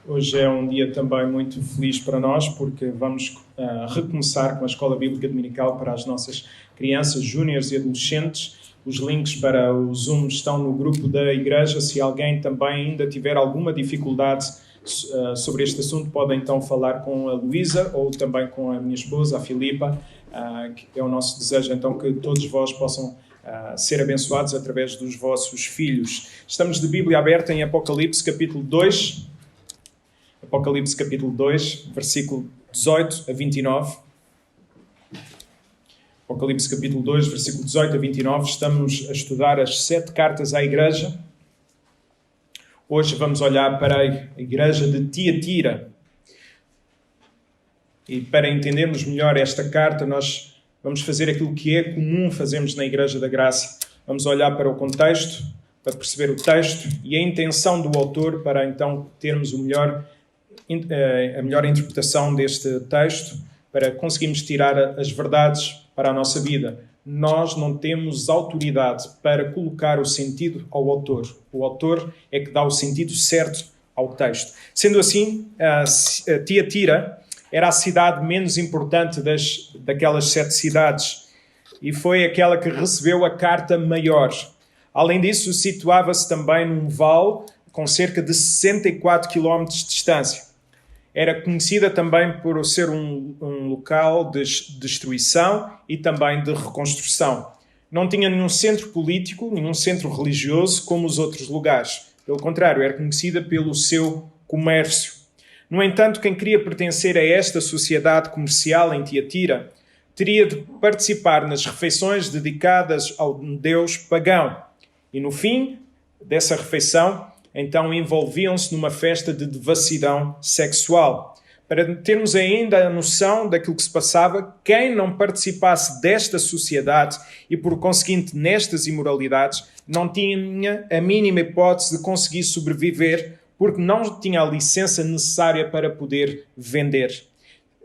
Hoje é um dia também muito feliz para nós, porque vamos recomeçar com a Escola Bíblica Dominical para as nossas crianças, júniores e adolescentes. Os links para o Zoom estão no grupo da igreja. Se alguém também ainda tiver alguma dificuldade sobre este assunto, podem então falar com a Luísa ou também com a minha esposa, a Filipa, que é o nosso desejo então que todos vós possam ser abençoados através dos vossos filhos. Estamos de Bíblia aberta em Apocalipse capítulo 2. Apocalipse capítulo 2, versículo 18 a 29. Apocalipse capítulo 2, versículo 18 a 29. Estamos a estudar as 7 cartas à igreja. Hoje vamos olhar para a igreja de Tiatira. E para entendermos melhor esta carta, nós vamos fazer aquilo que é comum fazermos na Igreja da Graça. Vamos olhar para o contexto, para perceber o texto e a intenção do autor para então termos a melhor interpretação deste texto, para conseguirmos tirar as verdades para a nossa vida. Nós não temos autoridade para colocar o sentido ao autor. O autor é que dá o sentido certo ao texto. Sendo assim, Tiatira era a cidade menos importante daquelas 7 cidades e foi aquela que recebeu a carta maior. Além disso, situava-se também num vale com cerca de 64 km de distância. Era conhecida também por ser um local de destruição e também de reconstrução. Não tinha nenhum centro político, nenhum centro religioso como os outros lugares. Pelo contrário, era conhecida pelo seu comércio. No entanto, quem queria pertencer a esta sociedade comercial em Tiatira teria de participar nas refeições dedicadas ao deus pagão. E no fim dessa refeição, então envolviam-se numa festa de devassidão sexual. Para termos ainda a noção daquilo que se passava, quem não participasse desta sociedade e, por conseguinte, nestas imoralidades, não tinha a mínima hipótese de conseguir sobreviver, porque não tinha a licença necessária para poder vender.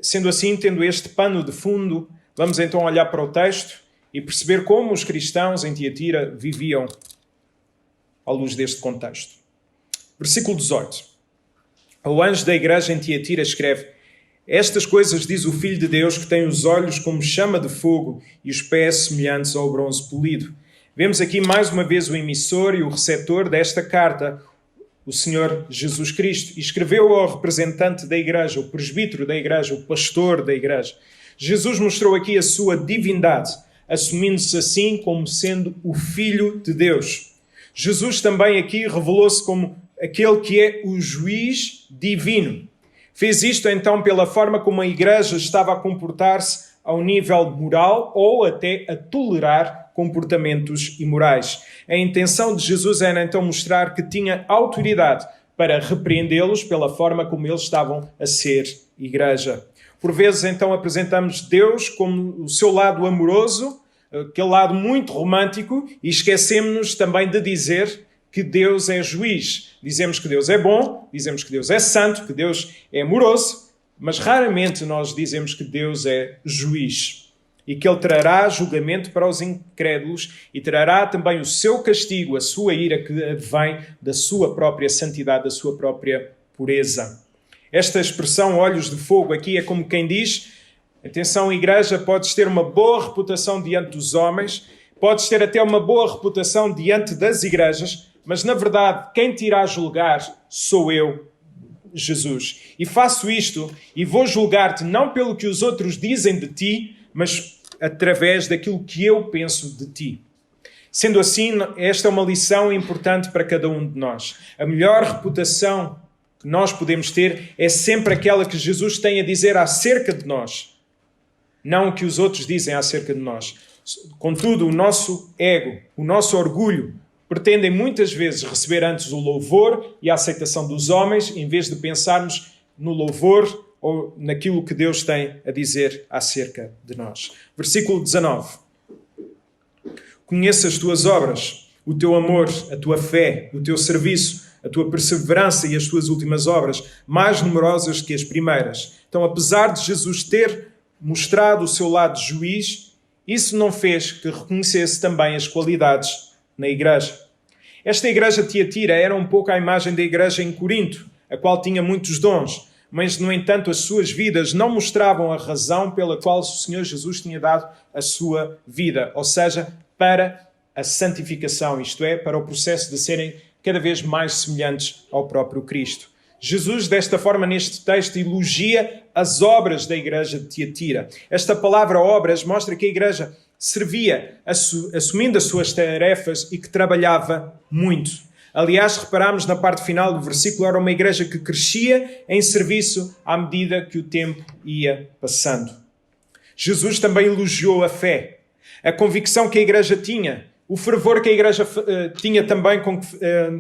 Sendo assim, tendo este pano de fundo, vamos então olhar para o texto e perceber como os cristãos em Tiatira viviam à luz deste contexto. Versículo 18. O anjo da igreja em Tiatira escreve: estas coisas diz o Filho de Deus, que tem os olhos como chama de fogo e os pés semelhantes ao bronze polido. Vemos aqui mais uma vez o emissor e o receptor desta carta, o Senhor Jesus Cristo, e escreveu ao representante da igreja, o presbítero da igreja, o pastor da igreja. Jesus mostrou aqui a sua divindade, assumindo-se assim como sendo o Filho de Deus. Jesus também aqui revelou-se como aquele que é o juiz divino. Fez isto então pela forma como a igreja estava a comportar-se ao nível moral ou até a tolerar comportamentos imorais. A intenção de Jesus era então mostrar que tinha autoridade para repreendê-los pela forma como eles estavam a ser igreja. Por vezes então apresentamos Deus como o seu lado amoroso, aquele lado muito romântico, e esquecemos-nos também de dizer que Deus é juiz. Dizemos que Deus é bom, dizemos que Deus é santo, que Deus é amoroso, mas raramente nós dizemos que Deus é juiz e que Ele trará julgamento para os incrédulos e trará também o seu castigo, a sua ira que vem da sua própria santidade, da sua própria pureza. Esta expressão olhos de fogo aqui é como quem diz: atenção, igreja, podes ter uma boa reputação diante dos homens, podes ter até uma boa reputação diante das igrejas, mas na verdade quem te irá julgar sou eu, Jesus. E faço isto e vou julgar-te não pelo que os outros dizem de ti, mas através daquilo que eu penso de ti. Sendo assim, esta é uma lição importante para cada um de nós. A melhor reputação que nós podemos ter é sempre aquela que Jesus tem a dizer acerca de nós, não o que os outros dizem acerca de nós. Contudo, o nosso ego, o nosso orgulho, pretendem muitas vezes receber antes o louvor e a aceitação dos homens, em vez de pensarmos no louvor ou naquilo que Deus tem a dizer acerca de nós. Versículo 19. Conheço as tuas obras, o teu amor, a tua fé, o teu serviço, a tua perseverança e as tuas últimas obras, mais numerosas que as primeiras. Então, apesar de Jesus ter mostrado o seu lado juiz, isso não fez que reconhecesse também as qualidades na igreja. Esta igreja de Tiatira era um pouco a imagem da igreja em Corinto. a qual tinha muitos dons, mas, no entanto, as suas vidas não mostravam a razão pela qual o Senhor Jesus tinha dado a sua vida, ou seja, para a santificação, isto é, para o processo de serem cada vez mais semelhantes ao próprio Cristo. Jesus, desta forma, neste texto, elogia as obras da igreja de Tiatira. Esta palavra obras mostra que a igreja servia, assumindo as suas tarefas e que trabalhava muito. Aliás, reparamos na parte final do versículo, era uma igreja que crescia em serviço à medida que o tempo ia passando. Jesus também elogiou a fé, a convicção que a igreja tinha, o fervor que a igreja tinha também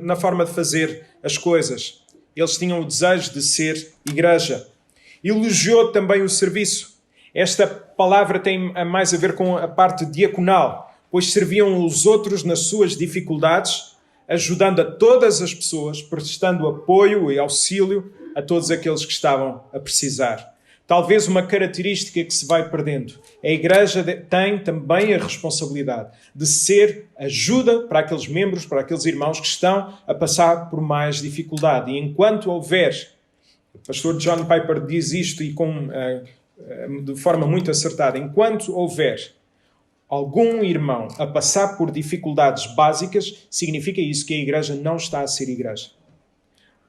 na forma de fazer as coisas. Eles tinham o desejo de ser igreja. Elogiou também o serviço. Esta palavra tem mais a ver com a parte diaconal, pois serviam os outros nas suas dificuldades, ajudando a todas as pessoas, prestando apoio e auxílio a todos aqueles que estavam a precisar. Talvez uma característica que se vai perdendo. A igreja tem também a responsabilidade de ser ajuda para aqueles membros, para aqueles irmãos que estão a passar por mais dificuldade. E enquanto houver, o pastor John Piper diz isto de forma muito acertada, enquanto houver algum irmão a passar por dificuldades básicas, significa isso que a igreja não está a ser igreja.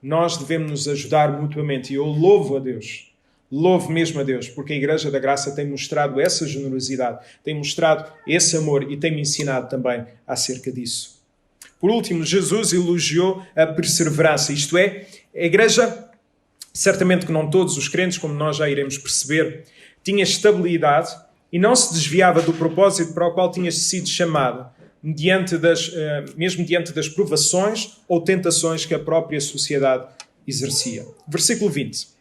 Nós devemos nos ajudar mutuamente e eu louvo a Deus. Louvo mesmo a Deus, porque a Igreja da Graça tem mostrado essa generosidade, tem mostrado esse amor e tem me ensinado também acerca disso. Por último, Jesus elogiou a perseverança, isto é, a Igreja, certamente que não todos os crentes, como nós já iremos perceber, tinha estabilidade e não se desviava do propósito para o qual tinha sido chamado, mesmo diante das provações ou tentações que a própria sociedade exercia. Versículo 20.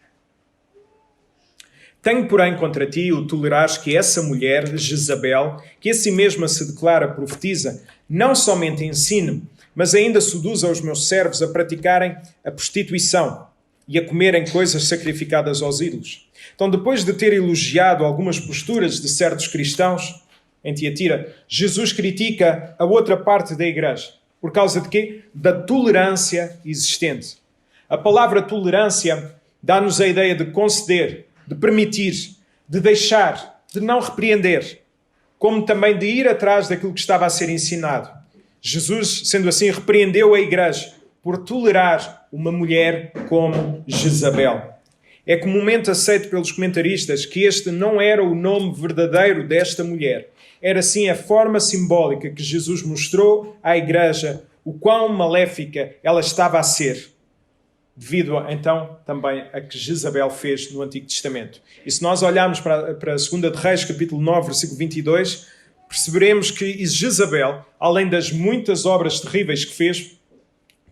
Tenho, porém, contra ti o tolerares que essa mulher, Jezabel, que a si mesma se declara profetisa, não somente ensine, mas ainda seduza os meus servos a praticarem a prostituição e a comerem coisas sacrificadas aos ídolos. Então, depois de ter elogiado algumas posturas de certos cristãos em Tiatira, Jesus critica a outra parte da igreja. Por causa de quê? Da tolerância existente. A palavra tolerância dá-nos a ideia de conceder, de permitir, de deixar, de não repreender, como também de ir atrás daquilo que estava a ser ensinado. Jesus, sendo assim, repreendeu a igreja por tolerar uma mulher como Jezabel. É comumente aceito pelos comentaristas que este não era o nome verdadeiro desta mulher. Era sim a forma simbólica que Jesus mostrou à igreja o quão maléfica ela estava a ser, devido, então, também a que Jezabel fez no Antigo Testamento. E se nós olharmos para 2 de Reis, capítulo 9, versículo 22, perceberemos que Jezabel, além das muitas obras terríveis que fez,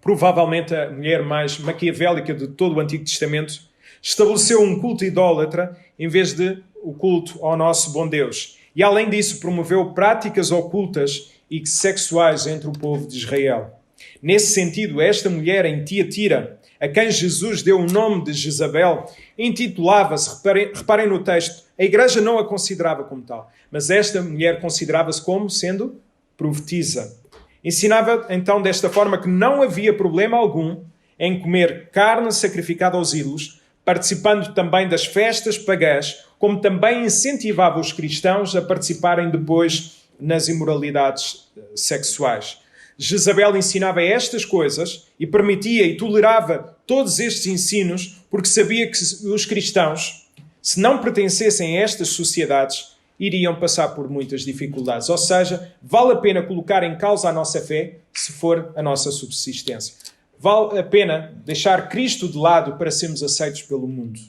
provavelmente a mulher mais maquiavélica de todo o Antigo Testamento, estabeleceu um culto idólatra em vez de o culto ao nosso bom Deus. E, além disso, promoveu práticas ocultas e sexuais entre o povo de Israel. Nesse sentido, esta mulher em Tiatira, a quem Jesus deu o nome de Jezabel, intitulava-se, reparem no texto, a igreja não a considerava como tal, mas esta mulher considerava-se como sendo profetisa. Ensinava então desta forma que não havia problema algum em comer carne sacrificada aos ídolos, participando também das festas pagãs, como também incentivava os cristãos a participarem depois nas imoralidades sexuais. Jezabel ensinava estas coisas e permitia e tolerava todos estes ensinos porque sabia que os cristãos, se não pertencessem a estas sociedades, iriam passar por muitas dificuldades. Ou seja, vale a pena colocar em causa a nossa fé se for a nossa subsistência. Vale a pena deixar Cristo de lado para sermos aceitos pelo mundo.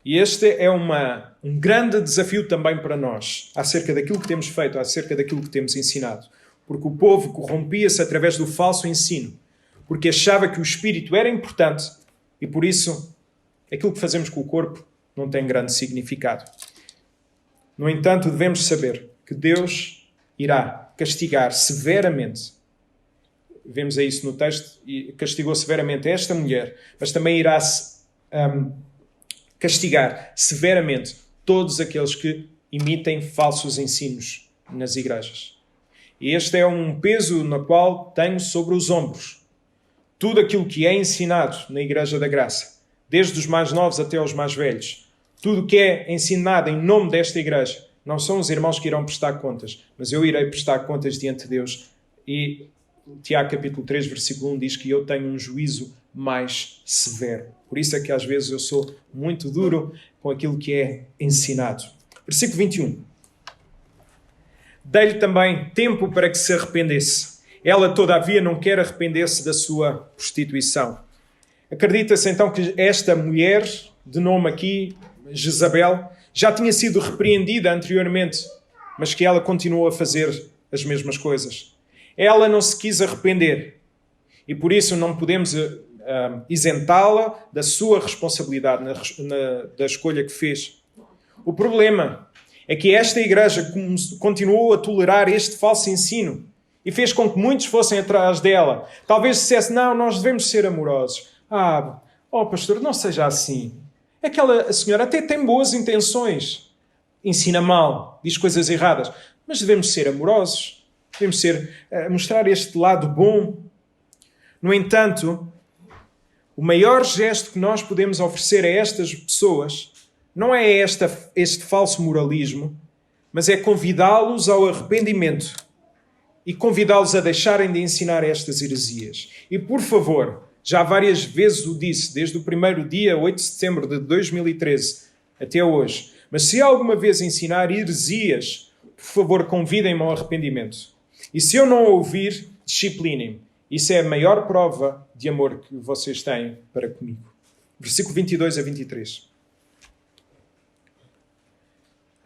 E este é um grande desafio também para nós, acerca daquilo que temos feito, acerca daquilo que temos ensinado. Porque o povo corrompia-se através do falso ensino, porque achava que o espírito era importante e, por isso, aquilo que fazemos com o corpo não tem grande significado. No entanto, devemos saber que Deus irá castigar severamente. Vemos isso no texto, e castigou severamente esta mulher, mas também irá castigar severamente todos aqueles que imitem falsos ensinos nas igrejas. E este é um peso no qual tenho sobre os ombros. Tudo aquilo que é ensinado na Igreja da Graça, desde os mais novos até os mais velhos, tudo o que é ensinado em nome desta Igreja, não são os irmãos que irão prestar contas, mas eu irei prestar contas diante de Deus. E Tiago capítulo 3, versículo 1 diz que eu tenho um juízo mais severo. Por isso é que às vezes eu sou muito duro com aquilo que é ensinado. Versículo 21. Dei-lhe também tempo para que se arrependesse. Ela, todavia, não quer arrepender-se da sua prostituição. Acredita-se então que esta mulher, de nome aqui, Jezabel, já tinha sido repreendida anteriormente, mas que ela continuou a fazer as mesmas coisas. Ela não se quis arrepender e por isso não podemos isentá-la da sua responsabilidade da escolha que fez. O problema é que esta igreja continuou a tolerar este falso ensino e fez com que muitos fossem atrás dela. Talvez dissesse, não, nós devemos ser amorosos. Pastor, não seja assim. Aquela senhora até tem boas intenções. Ensina mal, diz coisas erradas. Mas devemos ser amorosos. Devemos mostrar este lado bom. No entanto, o maior gesto que nós podemos oferecer a estas pessoas não é este falso moralismo, mas é convidá-los ao arrependimento e convidá-los a deixarem de ensinar estas heresias. E, por favor, já várias vezes o disse, desde o primeiro dia, 8 de setembro de 2013, até hoje. Mas se alguma vez ensinar heresias, por favor, convidem-me ao arrependimento. E se eu não ouvir, disciplinem-me. Isso é a maior prova de amor que vocês têm para comigo. Versículo 22 a 23.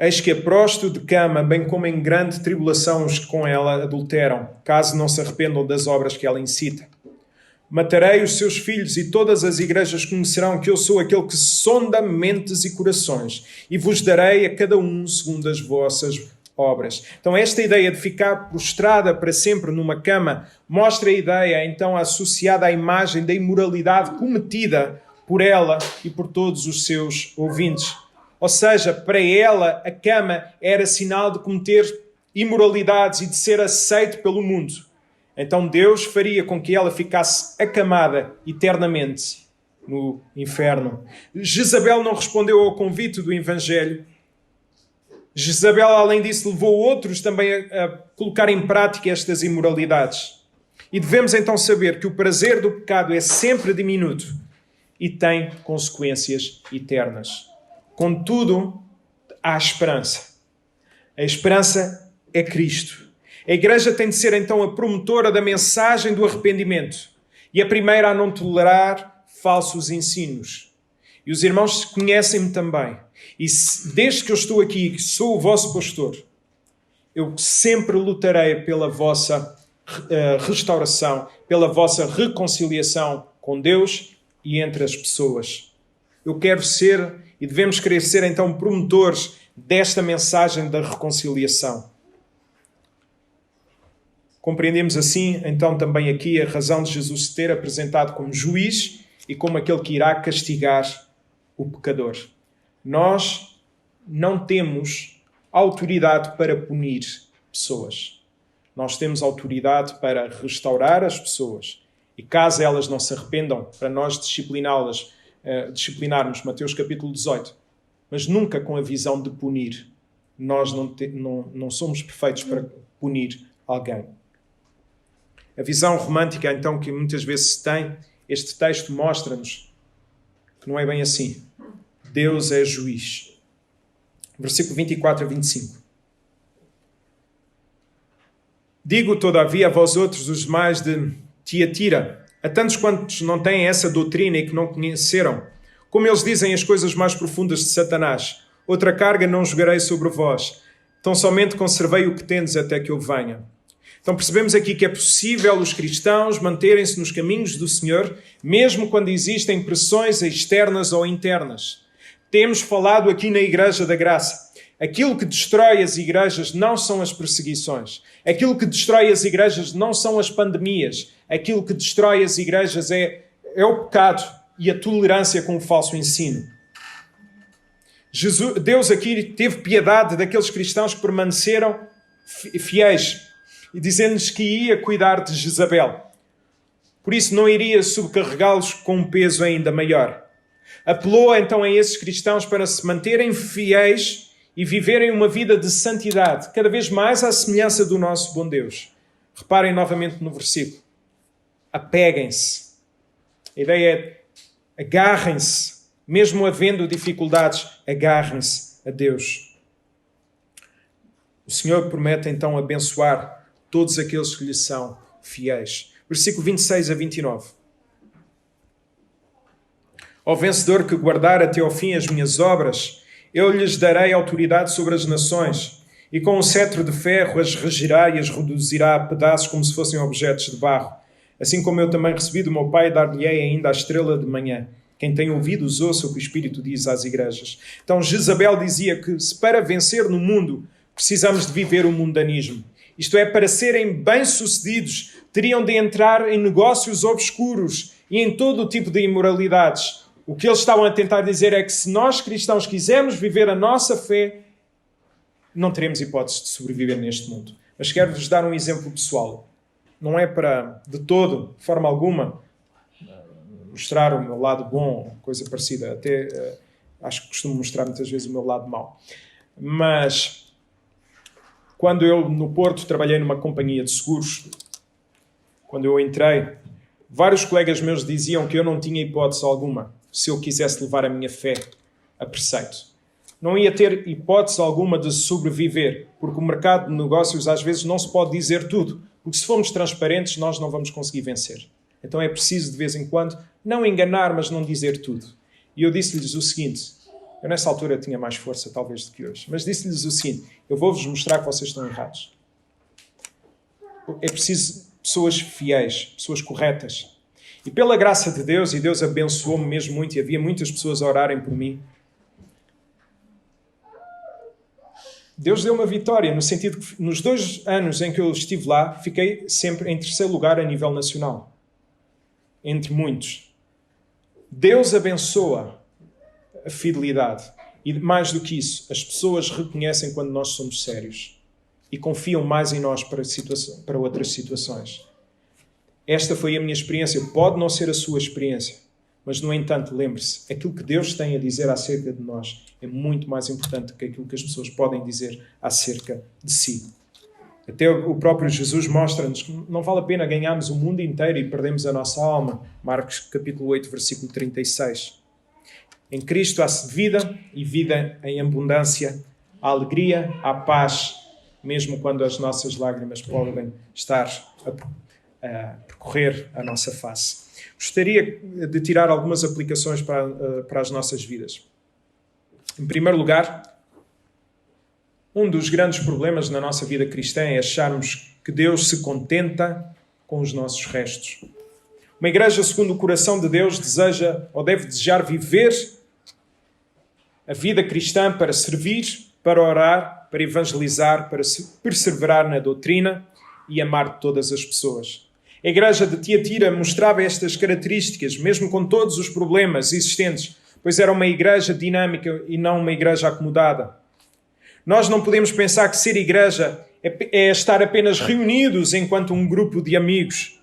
Eis que a prosto de cama, bem como em grande tribulação os que com ela adulteram, caso não se arrependam das obras que ela incita. Matarei os seus filhos e todas as igrejas conhecerão que eu sou aquele que sonda mentes e corações e vos darei a cada um segundo as vossas obras. Então esta ideia de ficar prostrada para sempre numa cama mostra a ideia então associada à imagem da imoralidade cometida por ela e por todos os seus ouvintes. Ou seja, para ela a cama era sinal de cometer imoralidades e de ser aceito pelo mundo. Então Deus faria com que ela ficasse acamada eternamente no inferno. Jezabel não respondeu ao convite do Evangelho. Jezabel, além disso, levou outros também a colocar em prática estas imoralidades. E devemos então saber que o prazer do pecado é sempre diminuto e tem consequências eternas. Contudo, há esperança. A esperança é Cristo. A igreja tem de ser então a promotora da mensagem do arrependimento e a primeira a não tolerar falsos ensinos. E os irmãos conhecem-me também. E desde que eu estou aqui, que sou o vosso pastor, eu sempre lutarei pela vossa restauração, pela vossa reconciliação com Deus e entre as pessoas. Eu quero ser e devemos querer ser então promotores desta mensagem da reconciliação. Compreendemos assim, então, também aqui a razão de Jesus se ter apresentado como juiz e como aquele que irá castigar o pecador. Nós não temos autoridade para punir pessoas. Nós temos autoridade para restaurar as pessoas. E caso elas não se arrependam, para nós disciplinarmos, Mateus capítulo 18. Mas nunca com a visão de punir. Nós não somos perfeitos para punir alguém. A visão romântica, então, que muitas vezes se tem, este texto mostra-nos que não é bem assim. Deus é juiz. Versículo 24 a 25. Digo, todavia, a vós outros, os demais de Tiatira, a tantos quantos não têm essa doutrina e que não conheceram, como eles dizem as coisas mais profundas de Satanás, outra carga não jogarei sobre vós, tão somente conservei o que tendes até que eu venha. Então percebemos aqui que é possível os cristãos manterem-se nos caminhos do Senhor, mesmo quando existem pressões externas ou internas. Temos falado aqui na Igreja da Graça. Aquilo que destrói as igrejas não são as perseguições. Aquilo que destrói as igrejas não são as pandemias. Aquilo que destrói as igrejas é o pecado e a tolerância com o falso ensino. Deus aqui teve piedade daqueles cristãos que permaneceram fiéis e dizendo-lhes que ia cuidar de Jezabel. Por isso não iria subcarregá-los com um peso ainda maior. Apelou então a esses cristãos para se manterem fiéis e viverem uma vida de santidade, cada vez mais à semelhança do nosso bom Deus. Reparem novamente no versículo. Apeguem-se. A ideia é agarrem-se. Mesmo havendo dificuldades, agarrem-se a Deus. O Senhor promete então abençoar todos aqueles que lhe são fiéis. Versículo 26 a 29. Ao vencedor que guardar até ao fim as minhas obras, eu lhes darei autoridade sobre as nações, e com um cetro de ferro as regirá e as reduzirá a pedaços como se fossem objetos de barro. Assim como eu também recebi do meu Pai, dar-lhe-ei ainda a estrela de manhã. Quem tem ouvidos, ouça o que o Espírito diz às igrejas. Então Jezabel dizia que, se para vencer no mundo, precisamos de viver o mundanismo. Isto é, para serem bem-sucedidos, teriam de entrar em negócios obscuros e em todo o tipo de imoralidades. O que eles estavam a tentar dizer é que se nós cristãos quisermos viver a nossa fé, não teremos hipótese de sobreviver neste mundo. Mas quero-vos dar um exemplo pessoal. Não é para, de todo, de forma alguma, mostrar o meu lado bom, coisa parecida. Até acho que costumo mostrar muitas vezes o meu lado mau. Mas quando eu, no Porto, trabalhei numa companhia de seguros, quando eu entrei, vários colegas meus diziam que eu não tinha hipótese alguma se eu quisesse levar a minha fé a preceito. Não ia ter hipótese alguma de sobreviver, porque o mercado de negócios às vezes não se pode dizer tudo, porque se formos transparentes nós não vamos conseguir vencer. Então é preciso de vez em quando não enganar, mas não dizer tudo. E eu disse-lhes o seguinte, eu nessa altura tinha mais força talvez do que hoje, mas disse-lhes o seguinte, eu vou-vos mostrar que vocês estão errados. É preciso pessoas fiéis, pessoas corretas. E pela graça de Deus, e Deus abençoou-me mesmo muito, e havia muitas pessoas a orarem por mim, Deus deu uma vitória, no sentido que nos 2 anos em que eu estive lá, fiquei sempre em 3º lugar a nível nacional. Entre muitos. Deus abençoa a fidelidade. E mais do que isso, as pessoas reconhecem quando nós somos sérios. E confiam mais em nós para outras situações. Esta foi a minha experiência. Pode não ser a sua experiência. Mas, no entanto, lembre-se, aquilo que Deus tem a dizer acerca de nós é muito mais importante do que aquilo que as pessoas podem dizer acerca de si. Até o próprio Jesus mostra-nos que não vale a pena ganharmos o mundo inteiro e perdermos a nossa alma. Marcos capítulo 8, versículo 36. Em Cristo há vida e vida em abundância, há alegria, há paz, mesmo quando as nossas lágrimas podem estar a percorrer a nossa face. Gostaria de tirar algumas aplicações para as nossas vidas. Em primeiro lugar, um dos grandes problemas na nossa vida cristã é acharmos que Deus se contenta com os nossos restos. Uma igreja segundo o coração de Deus deseja ou deve desejar viver a vida cristã para servir, para orar, para evangelizar, para perseverar na doutrina e amar todas as pessoas. A igreja de Tiatira mostrava estas características, mesmo com todos os problemas existentes, pois era uma igreja dinâmica e não uma igreja acomodada. Nós não podemos pensar que ser igreja é estar apenas reunidos enquanto um grupo de amigos.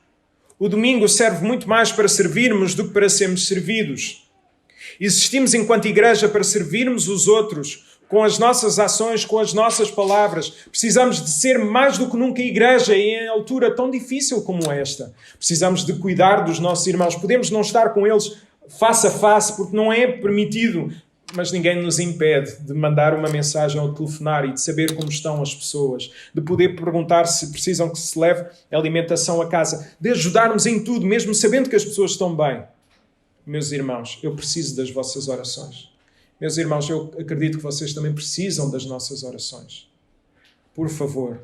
O domingo serve muito mais para servirmos do que para sermos servidos. Existimos enquanto igreja para servirmos os outros, com as nossas ações, com as nossas palavras. Precisamos de ser mais do que nunca igreja em altura tão difícil como esta. Precisamos de cuidar dos nossos irmãos. Podemos não estar com eles face a face, porque não é permitido, mas ninguém nos impede de mandar uma mensagem ou de telefonar e de saber como estão as pessoas, de poder perguntar se precisam que se leve alimentação a casa, de ajudarmos em tudo, mesmo sabendo que as pessoas estão bem. Meus irmãos, eu preciso das vossas orações. Meus irmãos, eu acredito que vocês também precisam das nossas orações. Por favor,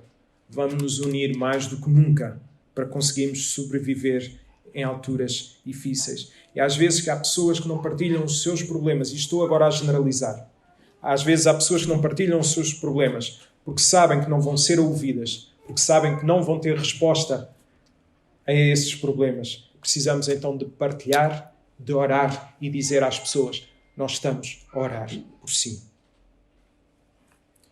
vamos nos unir mais do que nunca para conseguirmos sobreviver em alturas difíceis. E às vezes há pessoas que não partilham os seus problemas, e estou agora a generalizar. Às vezes há pessoas que não partilham os seus problemas porque sabem que não vão ser ouvidas, porque sabem que não vão ter resposta a esses problemas. Precisamos então de partilhar, de orar e dizer às pessoas: nós estamos a orar por si.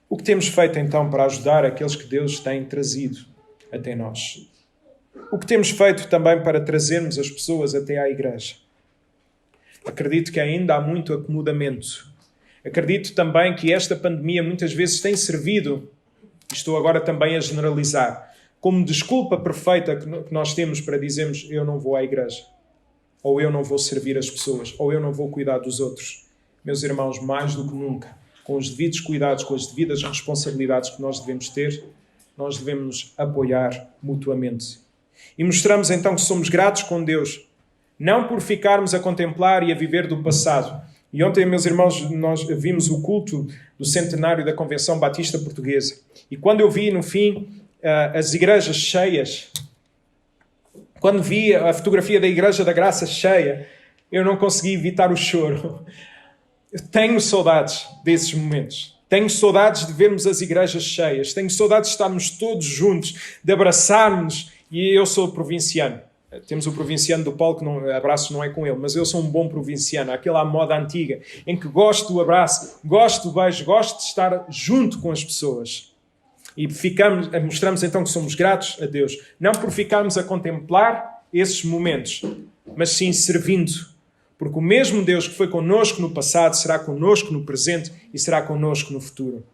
O que temos feito então para ajudar aqueles que Deus tem trazido até nós? o que temos feito também para trazermos as pessoas até à igreja? Acredito que ainda há muito acomodamento. Acredito também que esta pandemia muitas vezes tem servido, e estou agora também a generalizar, como desculpa perfeita que nós temos para dizermos eu não vou à igreja, ou eu não vou servir as pessoas, ou eu não vou cuidar dos outros. Meus irmãos, mais do que nunca, com os devidos cuidados, com as devidas responsabilidades que nós devemos ter, nós devemos nos apoiar mutuamente. E mostramos então que somos gratos com Deus, não por ficarmos a contemplar e a viver do passado. E ontem, meus irmãos, nós vimos o culto do centenário da Convenção Batista Portuguesa. E quando eu vi, no fim, as igrejas cheias, quando vi a fotografia da Igreja da Graça cheia, eu não consegui evitar o choro. Eu tenho saudades desses momentos. Tenho saudades de vermos as igrejas cheias. Tenho saudades de estarmos todos juntos, de abraçarmos. E eu sou provinciano. Temos o provinciano do Paulo, que abraço não é com ele, mas eu sou um bom provinciano, aquela moda antiga, em que gosto do abraço, gosto do beijo, gosto de estar junto com as pessoas. E mostramos então que somos gratos a Deus, não por ficarmos a contemplar esses momentos, mas sim servindo. Porque o mesmo Deus que foi connosco no passado será connosco no presente e será connosco no futuro.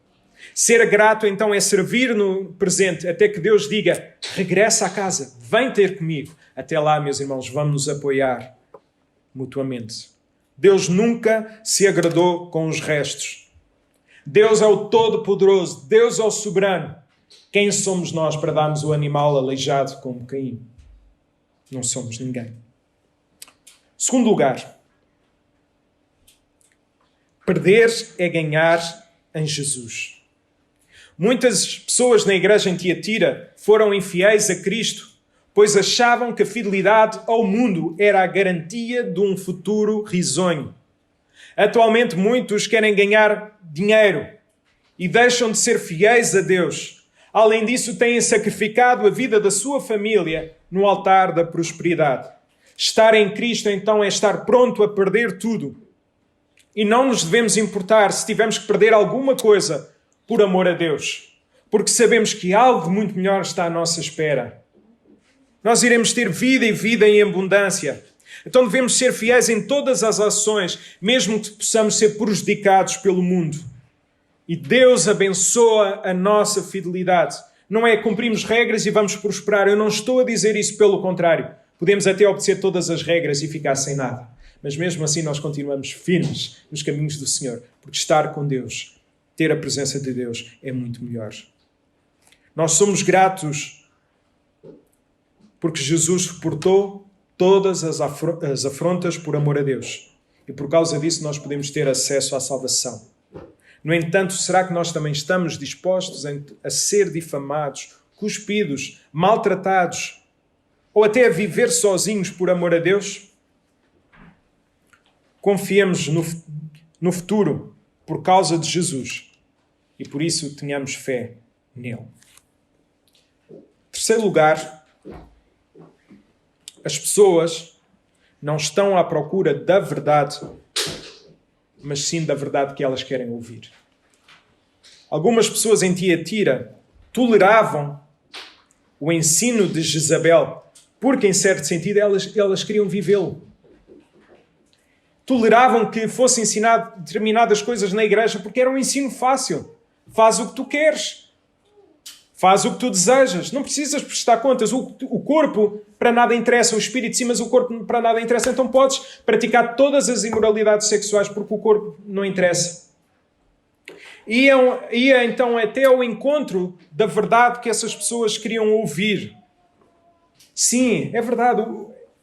Ser grato, então, é servir no presente até que Deus diga, regressa à casa, vem ter comigo. Até lá, meus irmãos, vamos nos apoiar mutuamente. Deus nunca se agradou com os restos. Deus é o Todo-Poderoso, Deus é o Soberano. Quem somos nós para darmos o animal aleijado como Caim? Não somos ninguém. Segundo lugar, perder é ganhar em Jesus. Muitas pessoas na igreja em Tiatira foram infiéis a Cristo, pois achavam que a fidelidade ao mundo era a garantia de um futuro risonho. Atualmente muitos querem ganhar dinheiro e deixam de ser fiéis a Deus. Além disso, têm sacrificado a vida da sua família no altar da prosperidade. Estar em Cristo, então, é estar pronto a perder tudo. E não nos devemos importar se tivermos que perder alguma coisa por amor a Deus, porque sabemos que algo muito melhor está à nossa espera. Nós iremos ter vida e vida em abundância. Então devemos ser fiéis em todas as ações, mesmo que possamos ser prejudicados pelo mundo. E Deus abençoa a nossa fidelidade. Não é cumprimos regras e vamos prosperar. Eu não estou a dizer isso, pelo contrário. Podemos até obedecer todas as regras e ficar sem nada. Mas mesmo assim nós continuamos firmes nos caminhos do Senhor, porque estar com Deus, ter a presença de Deus é muito melhor. Nós somos gratos porque Jesus suportou todas as afrontas por amor a Deus. E por causa disso nós podemos ter acesso à salvação. No entanto, será que nós também estamos dispostos a ser difamados, cuspidos, maltratados ou até a viver sozinhos por amor a Deus? Confiemos no futuro por causa de Jesus e por isso tenhamos fé nele. Terceiro lugar, as pessoas não estão à procura da verdade, mas sim da verdade que elas querem ouvir. Algumas pessoas em Tiatira toleravam o ensino de Jezabel, porque em certo sentido elas queriam vivê-lo. Toleravam que fosse ensinado determinadas coisas na igreja porque era um ensino fácil. Faz o que tu queres. Faz o que tu desejas. Não precisas prestar contas. O corpo para nada interessa. O espírito sim, mas o corpo para nada interessa. Então podes praticar todas as imoralidades sexuais porque o corpo não interessa. Ia então até ao encontro da verdade que essas pessoas queriam ouvir. Sim, é verdade.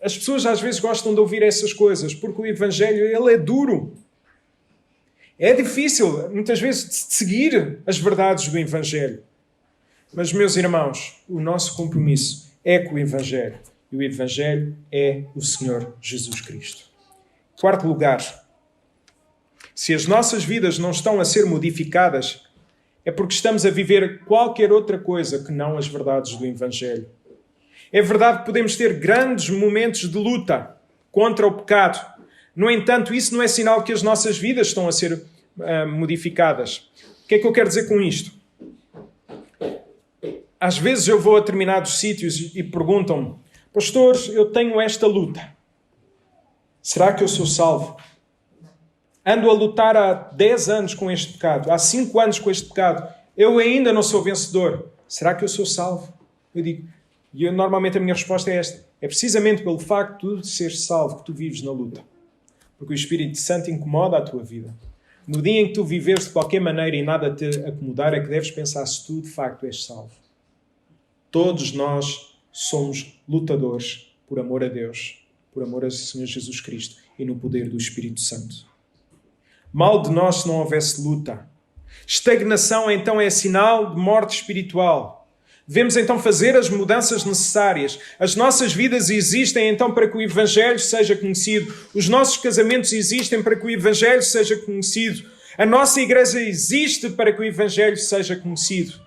As pessoas às vezes gostam de ouvir essas coisas porque o Evangelho ele é duro. É difícil, muitas vezes, de seguir as verdades do Evangelho. Mas, meus irmãos, o nosso compromisso é com o Evangelho. E o Evangelho é o Senhor Jesus Cristo. Quarto lugar, se as nossas vidas não estão a ser modificadas, é porque estamos a viver qualquer outra coisa que não as verdades do Evangelho. É verdade que podemos ter grandes momentos de luta contra o pecado. No entanto, isso não é sinal que as nossas vidas estão a ser modificadas. O que é que eu quero dizer com isto? Às vezes eu vou a determinados sítios e perguntam-me Pastor, eu tenho esta luta. Será que eu sou salvo? Ando a lutar há 10 anos com este pecado, há 5 anos com este pecado. Eu ainda não sou vencedor. Será que eu sou salvo? Eu digo, normalmente a minha resposta é esta. É precisamente pelo facto de seres salvo que tu vives na luta. Porque o Espírito Santo incomoda a tua vida. No dia em que tu viveres de qualquer maneira e nada te acomodar, é que deves pensar se tu de facto és salvo. Todos nós somos lutadores por amor a Deus, por amor ao Senhor Jesus Cristo e no poder do Espírito Santo. Mal de nós se não houvesse luta. Estagnação então é sinal de morte espiritual. Devemos então fazer as mudanças necessárias. As nossas vidas existem então para que o Evangelho seja conhecido. Os nossos casamentos existem para que o Evangelho seja conhecido. A nossa igreja existe para que o Evangelho seja conhecido.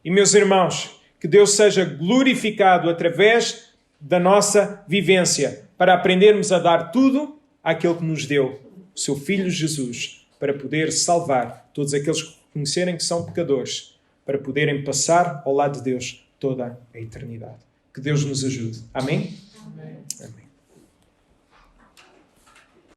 E meus irmãos, que Deus seja glorificado através da nossa vivência para aprendermos a dar tudo àquele que nos deu, o seu Filho Jesus, para poder salvar todos aqueles que conhecerem que são pecadores, para poderem passar ao lado de Deus toda a eternidade. Que Deus nos ajude. Amém? Amém. Amém.